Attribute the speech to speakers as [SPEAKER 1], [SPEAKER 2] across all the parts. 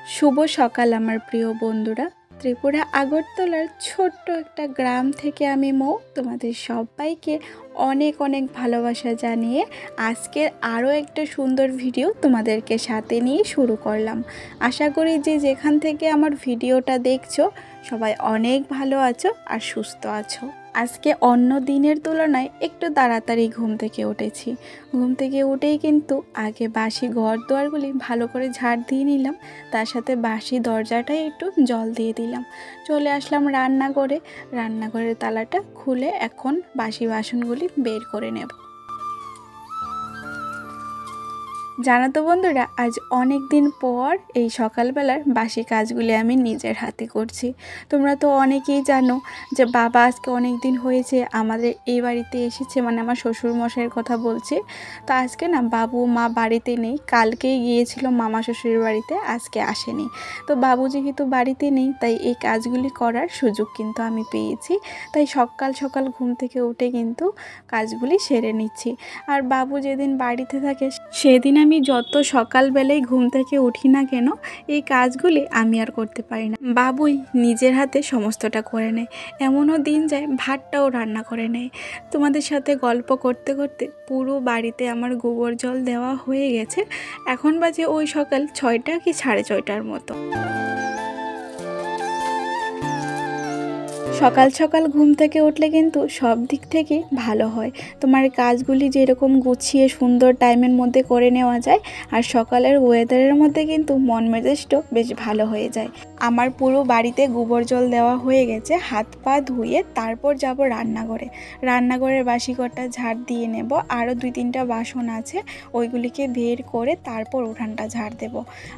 [SPEAKER 1] শুভ সকাল আমার প্রিয় বন্ধুরা। ত্রিপুরা আগরতলার ছোট্ট একটা গ্রাম থেকে আমি মৌ তোমাদের সবাইকে অনেক অনেক ভালোবাসা জানিয়ে আজকের আরও একটা সুন্দর ভিডিও তোমাদেরকে সাথে নিয়ে শুরু করলাম। আশা করি যে যেখান থেকে আমার ভিডিওটা দেখছো সবাই অনেক ভালো আছো আর সুস্থ আছো। আজকে অন্য দিনের তুলনায় একটু তাড়াতাড়ি ঘুম থেকে উঠেছি। ঘুম থেকে উঠেই কিন্তু আগে বাসি ঘর দুয়ারগুলি ভালো করে ঝাড় দিয়ে নিলাম, তার সাথে বাসি দরজাটায় একটু জল দিয়ে দিলাম। চলে আসলাম রান্নাঘরের তালাটা খুলে এখন বাসি বাসনগুলি বের করে নেব। জানো তো বন্ধুরা, আজ অনেক দিন পর এই সকালবেলার বাসি কাজগুলি আমি নিজের হাতে করছি। তোমরা তো অনেকেই জানো যে বাবা আজকে অনেক দিন হয়েছে আমাদের এই বাড়িতে এসেছে, মানে আমার শ্বশুরমশাইয়ের কথা বলছি। তো আজকে না বাবু মা বাড়িতে নেই, কালকেই গিয়েছিল মামা শ্বশুরের বাড়িতে, আজকে আসেনি। তো বাবু যেহেতু বাড়িতে নেই তাই এই কাজগুলি করার সুযোগ কিন্তু আমি পেয়েছি। তাই সকাল সকাল ঘুম থেকে উঠে কিন্তু কাজগুলি সেরে নিচ্ছি। আর বাবু যেদিন বাড়িতে থাকে সেদিন আমি যত সকালবেলায় ঘুম থেকে উঠি না কেন এই কাজগুলি আমি আর করতে পারি না, বাবুই নিজের হাতে সমস্তটা করে নেয়। এমনও দিন যায় ভাতটাও রান্না করে নেয়। তোমাদের সাথে গল্প করতে করতে পুরো বাড়িতে আমার গোবর জল দেওয়া হয়ে গেছে। এখন বাজে ওই সকাল 6টা কি 6:30টার মতো। সকাল সকাল ঘুম থেকে উঠলে কিন্তু সব দিক থেকে ভালো হয়। তোমার কাজগুলি যেরকম গুছিয়ে সুন্দর টাইমের মধ্যে করে নেওয়া যায়, আর সকালের ওয়েদারের মধ্যে কিন্তু মন মেজাজটাও বেশ ভালো হয়ে যায়। আমার পুরো বাড়িতে গোবর জল দেওয়া হয়ে গেছে। হাত পা ধুয়ে তারপর যাব রান্নাঘরের বাসি ঘরটা ঝাড় দিয়ে নেব। আরও 2-3টা বাসন আছে, ওইগুলিকে বের করে তারপর উঠানটা ঝাড় দেব।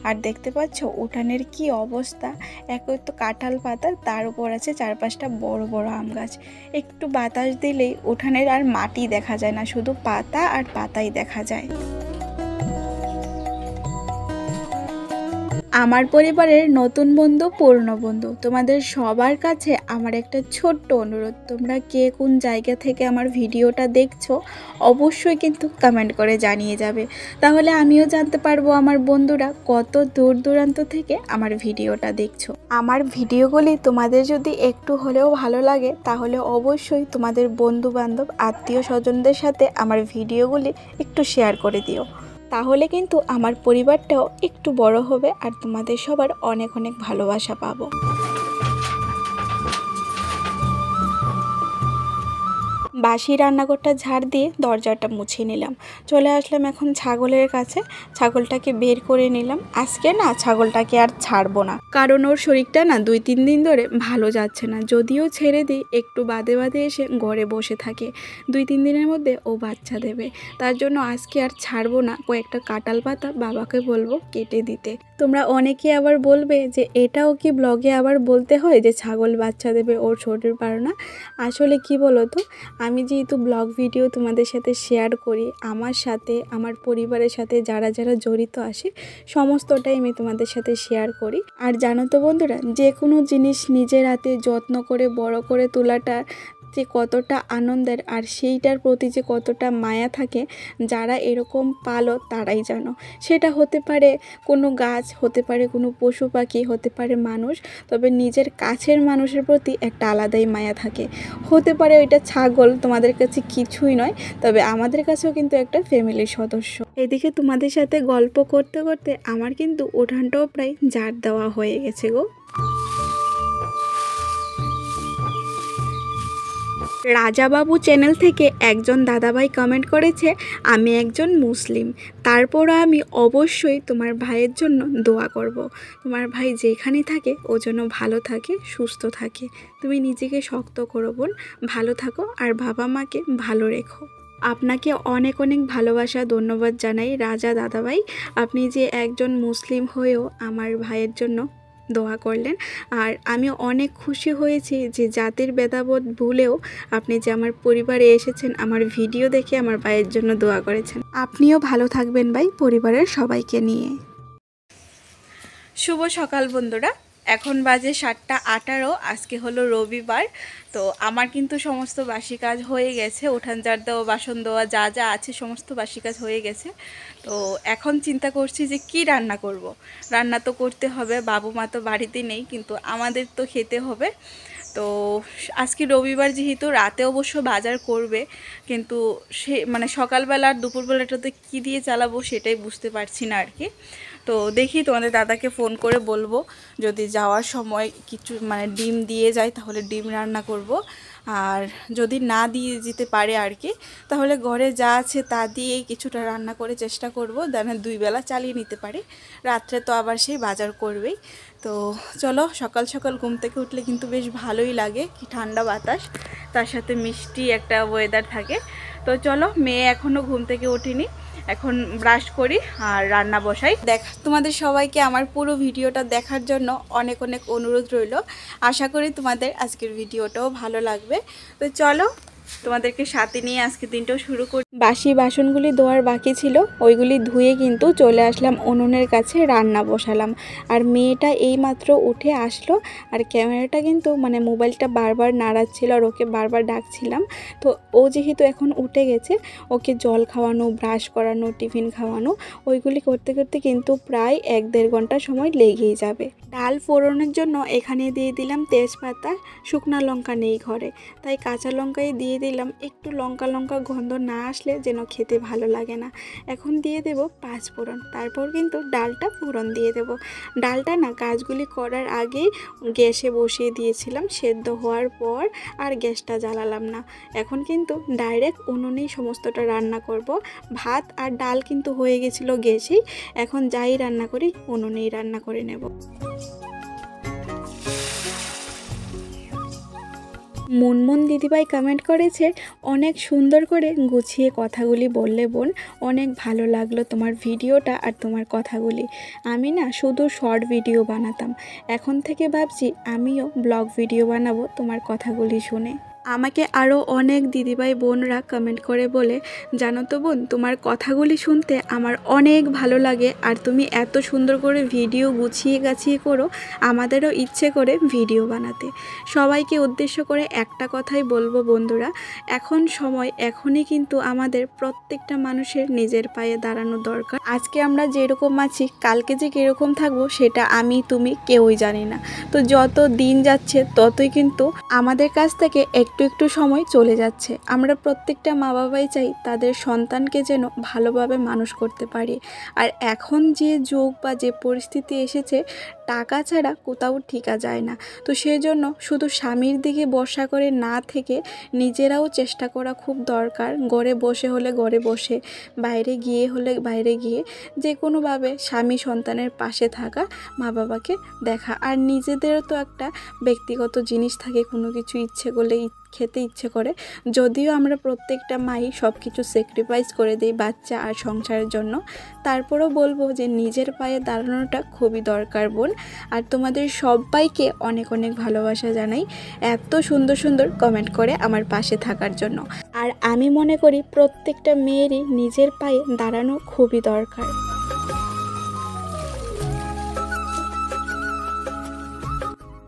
[SPEAKER 1] আর দেখতে পাচ্ছ উঠানের কি অবস্থা, এক তো কাঁঠাল পাতা, তার উপর আছে 4-5টা বড় বড় আম গাছ। একটু বাতাস দিলেই উঠানের আর মাটি দেখা যায় না, শুধু পাতা আর পাতাই দেখা যায়। আমার পরিবারের নতুন বন্ধু পুরনো বন্ধু তোমাদের সবার কাছে আমার একটা ছোট্ট অনুরোধ, তোমরা কে কোন জায়গা থেকে আমার ভিডিওটা দেখছো অবশ্যই কিন্তু কমেন্ট করে জানিয়ে যাবে। তাহলে আমিও জানতে পারবো আমার বন্ধুরা কত দূর দূরান্ত থেকে আমার ভিডিওটা দেখছো। আমার ভিডিওগুলি তোমাদের যদি একটু হলেও ভালো লাগে তাহলে অবশ্যই তোমাদের বন্ধু বান্ধব আত্মীয় স্বজনদের সাথে আমার ভিডিওগুলি একটু শেয়ার করে দিও। তাহলে কিন্তু আমার পরিবারটাও একটু বড় হবে আর তোমাদের সবার অনেক অনেক ভালোবাসা পাবো। বাসি রান্নাঘরটা ঝাড় দিয়ে দরজাটা মুছে নিলাম। চলে আসলাম এখন ছাগলের কাছে, ছাগলটাকে বের করে নিলাম। আজকে না ছাগলটাকে আর ছাড়বো না, কারণ ওর শরীরটা না 2-3 দিন ধরে ভালো যাচ্ছে না। যদিও ছেড়ে দিই একটু বাদে বাদে এসে ঘরে বসে থাকে, 2-3 দিনের মধ্যে ও বাচ্চা দেবে। তার জন্য আজকে আর ছাড়বো না। কয়েকটা কাঁঠাল পাতা বাবাকে বলবো কেটে দিতে। তোমরা অনেকে আবার বলবে যে এটাও কি ব্লগে আবার বলতে হয় যে ছাগল বাচ্চা দেবে, ওর শরীর পারে না। আসলে কি বলো তো, আমি যেহেতু ব্লগ ভিডিও তোমাদের সাথে শেয়ার করি, আমার সাথে আমার পরিবারের সাথে যারা যারা জড়িত আসে সমস্তটাই আমি তোমাদের সাথে শেয়ার করি। আর জানো তো বন্ধুরা, যে কোনো জিনিস নিজের হাতে যত্ন করে বড় করে তোলাটা যে কতটা আনন্দের, আর সেইটার প্রতি যে কতটা মায়া থাকে, যারা এরকম পালো তারাই জানো। সেটা হতে পারে কোনো গাছ, হতে পারে কোনো পশু পাখি, হতে পারে মানুষ, তবে নিজের কাছের মানুষের প্রতি একটা আলাদাই মায়া থাকে। হতে পারে ওইটা ছাগল, তোমাদের কাছে কিছুই নয়, তবে আমাদের কাছেও কিন্তু একটা ফ্যামিলির সদস্য। এদিকে তোমাদের সাথে গল্প করতে করতে আমার কিন্তু উঠানটাও প্রায় ঝাড় দেওয়া হয়ে গেছে গো। রাজাবাবু চ্যানেল থেকে একজন দাদাভাই কমেন্ট করেছে আমি একজন মুসলিম, তারপরও আমি অবশ্যই তোমার ভাইয়ের জন্য দোয়া করব। তোমার ভাই যেখানে থাকে ও যেন ভালো থাকে, সুস্থ থাকে। তুমি নিজেকে শক্ত করো বোন, ভালো থাকো আর বাবা মাকে ভালো রেখো। আপনাকে অনেক অনেক ভালোবাসা ধন্যবাদ জানাই রাজা দাদাভাই, আপনি যে একজন মুসলিম হয়েও আমার ভাইয়ের জন্য দোয়া করলেন। আর আমি অনেক খুশি হয়েছি যে জাতির ভেদাভেদ ভুলেও আপনি যে আমার পরিবারে এসেছেন, আমার ভিডিও দেখে আমার ভাইয়ের জন্য দোয়া করেছেন। আপনিও ভালো থাকবেন ভাই, পরিবারের সবাইকে নিয়ে। শুভ সকাল বন্ধুরা, এখন বাজে 7:18। আজকে হলো রবিবার। তো আমার কিন্তু সমস্ত বাসি কাজ হয়ে গেছে, উঠান ঝাড় দেওয়া, বাসন দেওয়া, যা যা আছে সমস্ত বাসি কাজ হয়ে গেছে। তো এখন চিন্তা করছি যে কি রান্না করব। রান্না তো করতে হবে, বাবু মা তো বাড়িতে নেই, কিন্তু আমাদের তো খেতে হবে। তো আজকে রবিবার যেহেতু, রাতে অবশ্য বাজার করবে, কিন্তু সে মানে সকালবেলা আর দুপুরবেলাটাতে কী দিয়ে চালাবো সেটাই বুঝতে পারছি না আর কি। তো দেখি তোমাদের দাদাকে ফোন করে বলবো, যদি যাওয়ার সময় কিছু মানে ডিম দিয়ে যায় তাহলে ডিম রান্না করব, আর যদি না দিয়ে যেতে পারে আর কি, তাহলে ঘরে যা আছে তা দিয়েই কিছুটা রান্না করে চেষ্টা করব, যেন 2 বেলা চালিয়ে নিতে পারি। রাত্রে তো আবার সেই বাজার করবেই। তো চলো, সকাল সকাল ঘুম থেকে উঠলে কিন্তু বেশ ভালোই লাগে, কি ঠান্ডা বাতাস, তার সাথে মিষ্টি একটা ওয়েদার থাকে। তো চলো, মেয়ে এখনও ঘুম থেকে ওঠেনি, এখন ব্রাশ করি আর রান্না বসাই। তোমাদের সবাইকে আমার পুরো ভিডিওটা দেখার জন্য অনেক অনেক অনুরোধ রইল। আশা করি তোমাদের আজকের ভিডিওটাও ভালো লাগবে। তো চলো, তোমাদেরকে সাথে নিয়ে আজকে দিনটাও শুরু করি। বাসি বাসনগুলি ধোয়ার বাকি ছিল, ওইগুলি ধুয়ে কিন্তু চলে আসলাম উনুনের কাছে, রান্না বসালাম। আর মেয়েটা এইমাত্র উঠে আসলো, আর ক্যামেরাটা কিন্তু মানে মোবাইলটা বারবার নাড়াচ্ছিল, আর ওকে বারবার ডাকছিলাম। তো ও যেহেতু এখন উঠে গেছে, ওকে জল খাওয়ানো, ব্রাশ করানো, টিফিন খাওয়ানো, ওইগুলি করতে করতে কিন্তু প্রায় 1-1.5 ঘন্টা সময় লেগেই যাবে। ডাল ফোড়নের জন্য এখানে দিয়ে দিলাম তেজপাতা, শুকনা লঙ্কা নেই ঘরে, তাই কাঁচা লঙ্কাই দিয়ে দিলাম। একটু লঙ্কা লঙ্কা গন্ধ না আসলে যেন খেতে ভালো লাগে না। এখন দিয়ে দেব 5 ফোড়ন, তারপর কিন্তু ডালটা ফোড়ন দিয়ে দেব। ডালটা না কাজগুলি করার আগেই গ্যাসে বসিয়ে দিয়েছিলাম, সেদ্ধ হওয়ার পর আর গ্যাসটা জ্বালালাম না। এখন কিন্তু ডাইরেক্ট উনুনেই সমস্তটা রান্না করব। ভাত আর ডাল কিন্তু হয়ে গেছিলো গ্যাসেই, এখন যাই রান্না করি উনুনেই রান্না করে নেব। মুনমুন দিদিভাই কমেন্ট করেছে, অনেক সুন্দর করে গুছিয়ে কথাগুলি বললে বোন, অনেক ভালো লাগলো তোমার ভিডিওটা আর তোমার কথাগুলি। আমি না শুধু শর্ট ভিডিও বানাতাম, এখন থেকে ভাবছি আমিও ব্লগ ভিডিও বানাবো তোমার কথাগুলি শুনে। আমাকে আরও অনেক দিদিভাই বোনরা কমেন্ট করে বলে, জানো তো বোন, তোমার কথাগুলি শুনতে আমার অনেক ভালো লাগে, আর তুমি এত সুন্দর করে ভিডিও গুছিয়ে গাছিয়ে করো, আমাদেরও ইচ্ছে করে ভিডিও বানাতে। সবাইকে উদ্দেশ্য করে একটা কথাই বলবো বন্ধুরা, এখন সময় এখনই কিন্তু আমাদের প্রত্যেকটা মানুষের নিজের পায়ে দাঁড়ানো দরকার। আজকে আমরা যেরকম আছি, কালকে যে কীরকম থাকবো সেটা আমি তুমি কেউই জানি না। তো যত দিন যাচ্ছে ততই কিন্তু আমাদের কাছ থেকে একটু একটু সময় চলে যাচ্ছে। আমরা প্রত্যেকটা মা বাবাই চাই তাদের সন্তানকে যেন ভালোভাবে মানুষ করতে পারি। আর এখন যে যুগ বা যে পরিস্থিতি এসেছে, টাকা ছাড়া কোথাও ঠিকা যায় না। তো সেজন্য শুধু স্বামীর দিকে ভরসা করে না থেকে নিজেরাও চেষ্টা করা খুব দরকার। ঘরে বসে হলে ঘরে বসে, বাইরে গিয়ে হলে বাইরে গিয়ে, যে কোনোভাবে স্বামী সন্তানের পাশে থাকা, মা বাবাকে দেখা। আর নিজেদেরও তো একটা ব্যক্তিগত জিনিস থাকে, কোনো কিছু ইচ্ছে করলে খেতে ইচ্ছে করে। যদিও আমরা প্রত্যেকটা মাই সব কিছু স্যাক্রিফাইস করে দিই বাচ্চা আর সংসারের জন্য, তারপরেও বলবো যে নিজের পায়ে দাঁড়ানোটা খুবই দরকার বোন। আর তোমাদের সবাইকে অনেক অনেক ভালোবাসা জানাই, এত সুন্দর সুন্দর কমেন্ট করে আমার পাশে থাকার জন্য। আর আমি মনে করি প্রত্যেকটা মেয়েরই নিজের পায়ে দাঁড়ানো খুবই দরকার।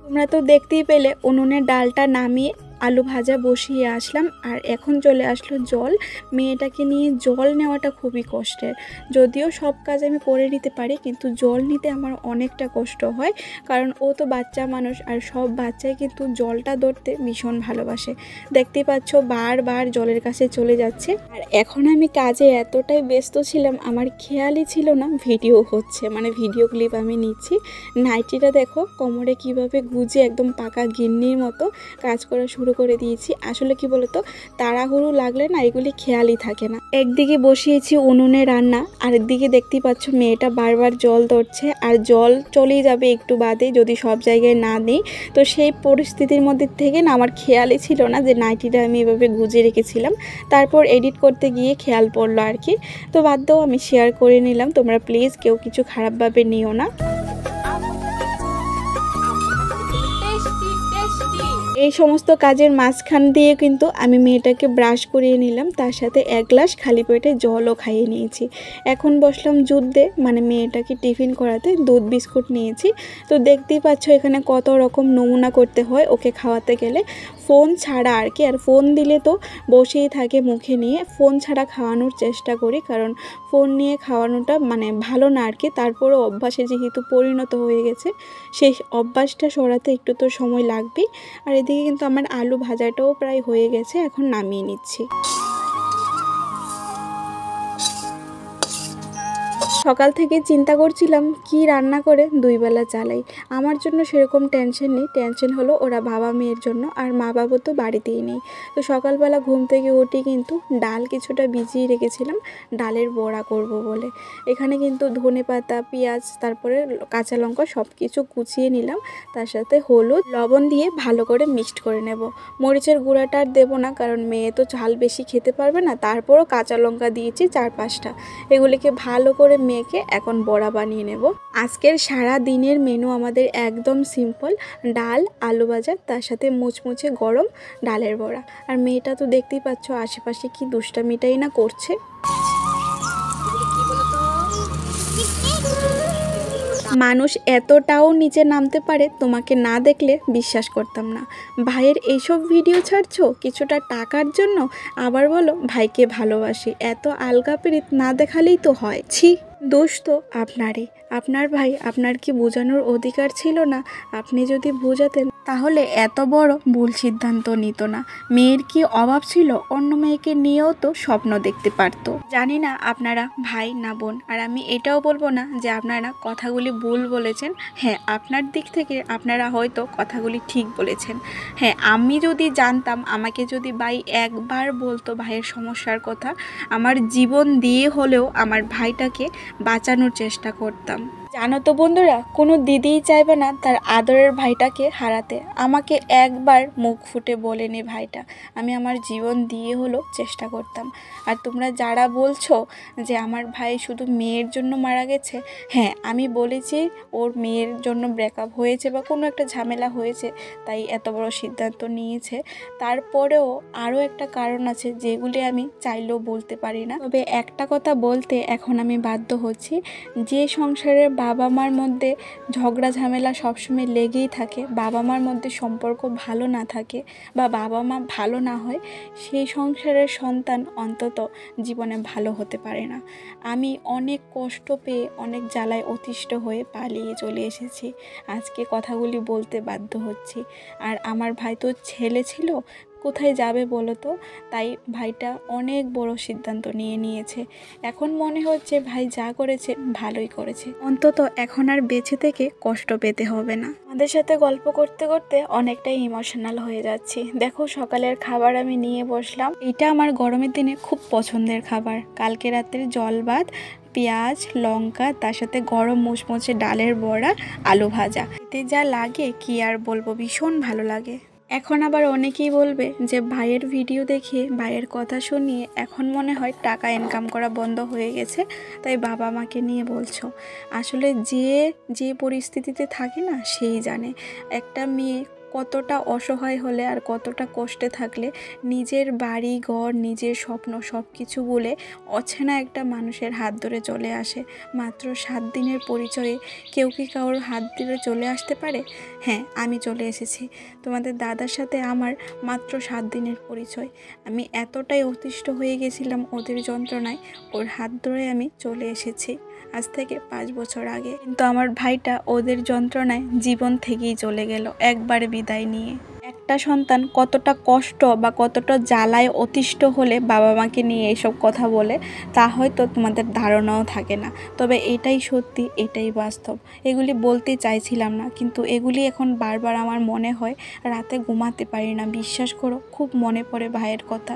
[SPEAKER 1] তোমরা তো দেখতেই পেলে উনুনে ডালটা নামিয়ে আলু ভাজা বসিয়ে আসলাম, আর এখন চলে আসলো জল। মেয়েটাকে নিয়ে জল নেওয়াটা খুবই কষ্টের, যদিও সব কাজ আমি করে নিতে পারি, কিন্তু জল নিতে আমার অনেকটা কষ্ট হয়, কারণ ও তো বাচ্চা মানুষ, আর সব বাচ্চাই কিন্তু জলটা ধরতে ভীষণ ভালোবাসে। দেখতেই পাচ্ছ বারবার জলের কাছে চলে যাচ্ছে। আর এখন আমি কাজে এতটাই ব্যস্ত ছিলাম, আমার খেয়ালই ছিল না ভিডিও হচ্ছে, মানে ভিডিও ক্লিপ আমি নিচ্ছি। নাইটিটা দেখো কোমরে কিভাবে গুজে একদম পাকা গিন্নির মতো কাজ করা শুরু করে দিয়েছি। আসলে কি বলতো, তাড়াহুড়ো লাগলে না এগুলি খেয়ালই থাকে না। একদিকে বসিয়েছি উনুনে রান্না, আরেকদিকে দেখতেই পাচ্ছ মেয়েটা বারবার জল ধরছে, আর জল চলেই যাবে একটু বাদে যদি সব জায়গায় না নেই। তো সেই পরিস্থিতির মধ্যে থেকে না আমার খেয়ালই ছিল না যে নাইটিটা আমি এভাবে গুজে রেখেছিলাম। তারপর এডিট করতে গিয়ে খেয়াল পড়লো আর কি। তো বাদ দাও, আমি শেয়ার করে নিলাম, তোমরা প্লিজ কেউ কিছু খারাপভাবে নিও না। এই সমস্ত কাজের মাঝখান দিয়ে কিন্তু আমি মেয়েটাকে ব্রাশ করিয়ে নিলাম, তার সাথে 1 গ্লাস খালি পেটে জলও খাইয়ে নিয়েছি। এখন বসলাম যুদ্ধে, মানে মেয়েটাকে টিফিন করাতে দুধ বিস্কুট নিয়েছি। তো দেখতেই পাচ্ছ এখানে কত রকম নমুনা করতে হয় ওকে খাওয়াতে গেলে, ফোন ছাড়া আর কি। আর ফোন দিলে তো বসেই থাকে মুখে নিয়ে, ফোন ছাড়া খাওয়ানোর চেষ্টা করি, কারণ ফোন নিয়ে খাওয়ানোটা মানে ভালো না আর কি। তারপরও অভ্যাসে যেহেতু পরিণত হয়ে গেছে, সেই অভ্যাসটা সরাতে একটু তো সময় লাগবেই। আর এদিকে কিন্তু আমার আলু ভাজাটাও প্রায় হয়ে গেছে, এখন নামিয়ে নিচ্ছি। সকাল থেকে চিন্তা করছিলাম কি রান্না করে 2 বেলা চালাই। আমার জন্য সেরকম টেনশন নেই, টেনশন হলো ওরা বাবা মেয়ের জন্য, আর মা বাবা তো বাড়িতেই নেই। তো সকালবেলা ঘুম থেকে উঠে কিন্তু ডাল কিছুটা ভিজিয়ে রেখেছিলাম ডালের বড়া করব বলে। এখানে কিন্তু ধনেপাতা, পেঁয়াজ, তারপরে কাঁচা লঙ্কা সব কিছু কুচিয়ে নিলাম, তার সাথে হলুদ লবণ দিয়ে ভালো করে মিক্সড করে নেব। মরিচের গুঁড়াটা আর দেবো না, কারণ মেয়ে তো ঝাল বেশি খেতে পারবে না। তারপরও কাঁচা লঙ্কা দিয়েছি 4-5টা। এগুলিকে ভালো করে মেখে এখন বড়া বানিয়ে নেব। আজকের সারা দিনের মেনু আমাদের একদম সিম্পল, ডাল, আলু ভাজা, তার সাথে মুচমুচে গরম ডালের বড়া। আর মেয়েটা তো দেখতেই পাচ্ছ আশেপাশে কি দুষ্টামিটাই না করছে। মানুষ এতটাও নিচে নামতে পারে তোমাকে না দেখলে বিশ্বাস করতাম না। ভাইয়ের এইসব ভিডিও ছাড়ছো কিছুটা টাকার জন্য, আবার বলো ভাইকে ভালোবাসি। এত আলগা পিরিত না দেখালেই তো হয়। ছি, দোষ তো আপনারই। আপনার ভাই আপনার কি বোঝানোর অধিকার ছিল না? আপনি যদি বোঝাতেন তাহলে এত বড় ভুল সিদ্ধান্ত নিত না। মেয়ের কি অভাব ছিল? অন্য মেয়েকে নিয়েও তো স্বপ্ন দেখতে পারতো। জানি না আপনারা ভাই না বোন, আর আমি এটাও বলবো না যে আপনারা কথাগুলি ভুল বলেছেন। হ্যাঁ, আপনার দিক থেকে আপনারা হয়তো কথাগুলি ঠিক বলেছেন। হ্যাঁ, আমি যদি জানতাম, আমাকে যদি ভাই একবার বলতো ভাইয়ের সমস্যার কথা, আমার জীবন দিয়ে হলেও আমার ভাইটাকে বাঁচানোর চেষ্টা করতাম। জানো তো বন্ধুরা, কোনো দিদিই চাইবে না তার আদরের ভাইটাকে হারাতে। আমাকে একবার মুখ ফুটে বলেনি ভাইটা, আমি আমার জীবন দিয়ে হলেও চেষ্টা করতাম। আর তোমরা যারা বলছো যে আমার ভাই শুধু মেয়ের জন্য মারা গেছে, হ্যাঁ আমি বলেছি ওর মেয়ের জন্য ব্রেকআপ হয়েছে বা কোনো একটা ঝামেলা হয়েছে, তাই এত বড় সিদ্ধান্ত নিয়েছে। তারপরেও আরও একটা কারণ আছে যেগুলি আমি চাইলেও বলতে পারি না। তবে একটা কথা বলতে এখন আমি বাধ্য হচ্ছি, যে সংসারের বাবা মার মধ্যে ঝগড়া ঝামেলা সবসময় লেগেই থাকে, বাবা মার মধ্যে সম্পর্ক ভালো না থাকে বা বাবা মা ভালো না হয়, সেই সংসারের সন্তান অন্তত জীবনে ভালো হতে পারে না। আমি অনেক কষ্ট পেয়ে, অনেক জ্বালায় অতিষ্ঠ হয়ে পালিয়ে চলে এসেছি। আজকে কথাগুলি বলতে বাধ্য হচ্ছি। আর আমার ভাই তো ছেলে ছিল, কোথায় যাবে বলো তো? তাই ভাইটা অনেক বড় সিদ্ধান্ত নিয়েছে। এখন মনে হচ্ছে ভাই যা করেছে ভালোই করেছে, অন্তত এখন আর বেঁচে থেকে কষ্ট পেতে হবে না। আমাদের সাথে গল্প করতে করতে অনেকটাই ইমোশনাল হয়ে যাচ্ছি। দেখো সকালের খাবার আমি নিয়ে বসলাম। এটা আমার গরমের দিনে খুব পছন্দের খাবার। কালকে রাতের জল ভাত, পেঁয়াজ, লঙ্কা, তার সাথে গরম মুচমুচে ডালের বড়া, আলু ভাজা। এতে যা লাগে কি আর বলবো, ভীষণ ভালো লাগে। এখন আবার অনেকেই বলবে যে ভাইয়ের ভিডিও দেখে, ভাইয়ের কথা শুনিয়ে এখন মনে হয় টাকা ইনকাম করা বন্ধ হয়ে গেছে, তাই বাবা মাকে নিয়ে বলছো। আসলে যে পরিস্থিতিতে থাকে না সেই জানে একটা মেয়ে কতটা অসহায় হলে আর কতটা কষ্টে থাকলে নিজের বাড়ি ঘর, নিজের স্বপ্ন সব কিছু বলে অচেনা একটা মানুষের হাত ধরে চলে আসে। মাত্র 7 দিনের পরিচয়ে কেউ কি কারোর হাত ধরে চলে আসতে পারে? হ্যাঁ, আমি চলে এসেছি। তোমাদের দাদার সাথে আমার মাত্র 7 দিনের পরিচয়। আমি এতটাই অতিষ্ঠ হয়ে গেছিলাম ওদের যন্ত্রণায়, ওর হাত ধরে আমি চলে এসেছি আজ থেকে 5 বছর আগে। কিন্তু আমার ভাইটা ওদের যন্ত্রণায় জীবন থেকেই চলে গেল একবারে বিদায় নিয়ে। একটা সন্তান কতটা কষ্ট বা কতটা জ্বালায় অতিষ্ঠ হলে বাবা মাকে নিয়ে এসব কথা বলে, তা হয়তো তোমাদের ধারণাও থাকে না। তবে এটাই সত্যি, এটাই বাস্তব। এগুলি বলতে চাইছিলাম না, কিন্তু এগুলি এখন বারবার আমার মনে হয়, রাতে ঘুমাতে পারি না। বিশ্বাস করো, খুব মনে পড়ে ভাইয়ের কথা।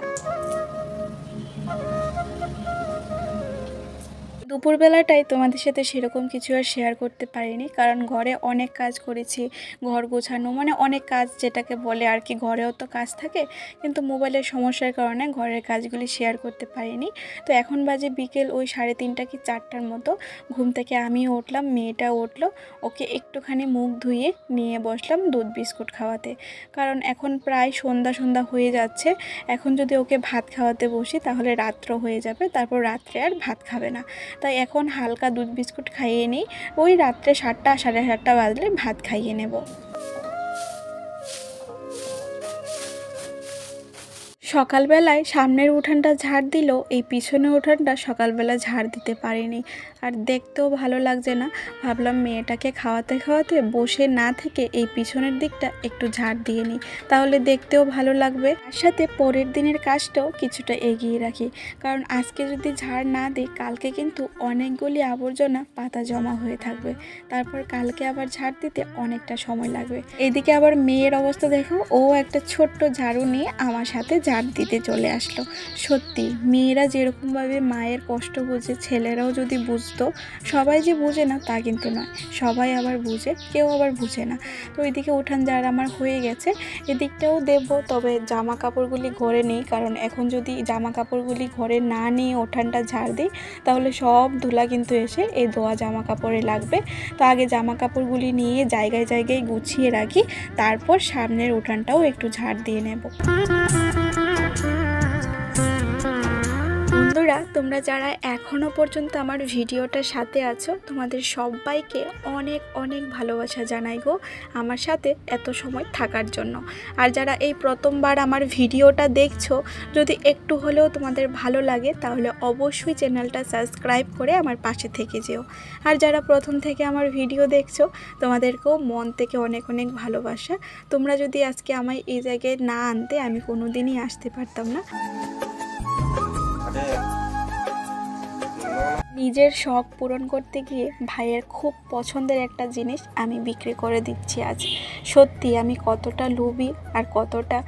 [SPEAKER 1] দুপুরবেলাটায় তোমাদের সাথে সেরকম কিছু আর শেয়ার করতে পারিনি, কারণ ঘরে অনেক কাজ করেছি, ঘর গোছানো মানে অনেক কাজ যেটাকে বলে আর কি, ঘরেও তো কাজ থাকে, কিন্তু মোবাইলের সমস্যার কারণে ঘরের কাজগুলি শেয়ার করতে পারিনি। তো এখন বাজে বিকেল ওই 3:30 কি 4টার মতো। ঘুম থেকে আমিও উঠলাম, মেয়েটা উঠলো, ওকে একটুখানি মুখ ধুয়ে নিয়ে বসলাম দুধ বিস্কুট খাওয়াতে, কারণ এখন প্রায় সন্ধ্যা হয়ে যাচ্ছে। এখন যদি ওকে ভাত খাওয়াতে বসি তাহলে রাত্র হয়ে যাবে, তারপর রাত্রে আর ভাত খাবে না। তাই এখন হালকা দুধ বিস্কুট খাইয়ে নিই, ওই রাত্রে 7টা 7:30 বাজলে ভাত খাইয়ে নেব। সকালবেলায় সামনের উঠানটা ঝাড় দিলেও এই পিছনের উঠানটা সকালবেলা ঝাড় দিতে পারিনি, আর দেখতেও ভালো লাগছে না। ভাবলাম মেয়েটাকে খাওয়াতে খাওয়াতে বসে না থেকে এই পিছনের দিকটা একটু ঝাড় দিয়ে নিই, তাহলে দেখতেও ভালো লাগবে। তার সাথে পরের দিনের কাজটাও কিছুটা এগিয়ে রাখি, কারণ আজকে যদি ঝাড় না দিই কালকে কিন্তু অনেকগুলি আবর্জনা পাতা জমা হয়ে থাকবে, তারপর কালকে আবার ঝাড় দিতে অনেকটা সময় লাগবে। এদিকে আবার মেয়ের অবস্থা দেখো, ও একটা ছোট্ট ঝাড়ু নিয়ে আমার সাথে ঝাড় দিতে চলে আসলো। সত্যি মেয়েরা যেরকমভাবে মায়ের কষ্ট বুঝে, ছেলেরাও যদি বুঝতো, সবাই যে বুঝে না তা কিন্তু নয়, সবাই আবার বুঝে, কেউ আবার বুঝে না। তো ওইদিকে উঠান ঝাড় আমার হয়ে গেছে, এদিকটাও দেব, তবে জামা কাপড়গুলি ঘরে নেই, কারণ এখন যদি জামা কাপড়গুলি ঘরে না নিয়ে উঠানটা ঝাড় দিই তাহলে সব ধুলা কিন্তু এসে এই ধোয়া জামা কাপড়ে লাগবে। তো আগে জামা কাপড়গুলি নিয়ে জায়গায় জায়গায় গুছিয়ে রাখি, তারপর সামনের উঠানটাও একটু ঝাড় দিয়ে নেব। বন্ধুরা, তোমরা যারা এখনও পর্যন্ত আমার ভিডিওটার সাথে আছো, তোমাদের সবাইকে অনেক অনেক ভালোবাসা জানাই গো, আমার সাথে এত সময় থাকার জন্য। আর যারা এই প্রথমবার আমার ভিডিওটা দেখছো, যদি একটু হলেও তোমাদের ভালো লাগে তাহলে অবশ্যই চ্যানেলটা সাবস্ক্রাইব করে আমার পাশে থেকে যেও। আর যারা প্রথম থেকে আমার ভিডিও দেখছো, তোমাদেরকেও মন থেকে অনেক অনেক ভালোবাসা। তোমরা যদি আজকে আমায় এই জায়গায় না আনতে, আমি কোনো দিনই আসতে পারতাম না। নিজের শখ পূরণ করতে গিয়ে ভাইয়ের খুব পছন্দের একটা জিনিস আমি বিক্রি করে দিচ্ছি আজ। সত্যি আমি কতটা লোভী আর কতটা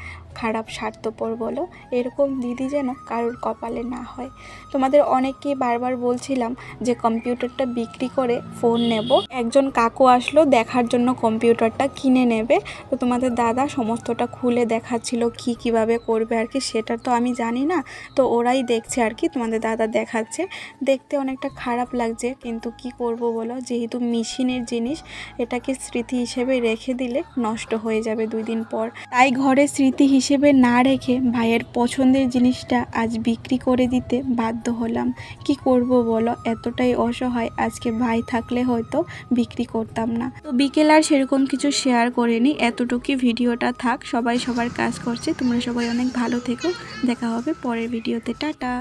[SPEAKER 1] খারাপ স্বার্থপর বলো, এরকম দিদি যেন কারোর কপালে না হয়। তোমাদের অনেককেই বারবার বলছিলাম যে কম্পিউটারটা বিক্রি করে ফোন নেব। একজন কাকু আসলো দেখার জন্য কম্পিউটারটা কিনে নেবে, তো তোমাদের দাদা সমস্তটা খুলে দেখাচ্ছিল কিভাবে করবে আর কি, সেটা তো আমি জানি না, তো ওরাই দেখছে আর কি, তোমাদের দাদা দেখাচ্ছে। দেখতে অনেকটা খারাপ লাগছে, কিন্তু কি করব বলো, যেহেতু মেশিনের জিনিস, এটাকে স্মৃতি হিসেবে রেখে দিলে নষ্ট হয়ে যাবে 2 দিন পর। তাই ঘরে স্মৃতি হিসেবে না রেখে ভাইয়ের পছন্দের জিনিসটা আজ বিক্রি করে দিতে বাধ্য হলাম। কি করব বলো, এতটাই অসহায়, আজকে ভাই থাকলে হয়তো বিক্রি করতাম না। তো বিকেল আর সেরকম কিছু শেয়ার করিনি, এতটুকুই ভিডিওটা থাক। সবাই সবার কাজ করছে, তোমরা সবাই অনেক ভালো থেকো, দেখা হবে পরের ভিডিওতে, টাটা।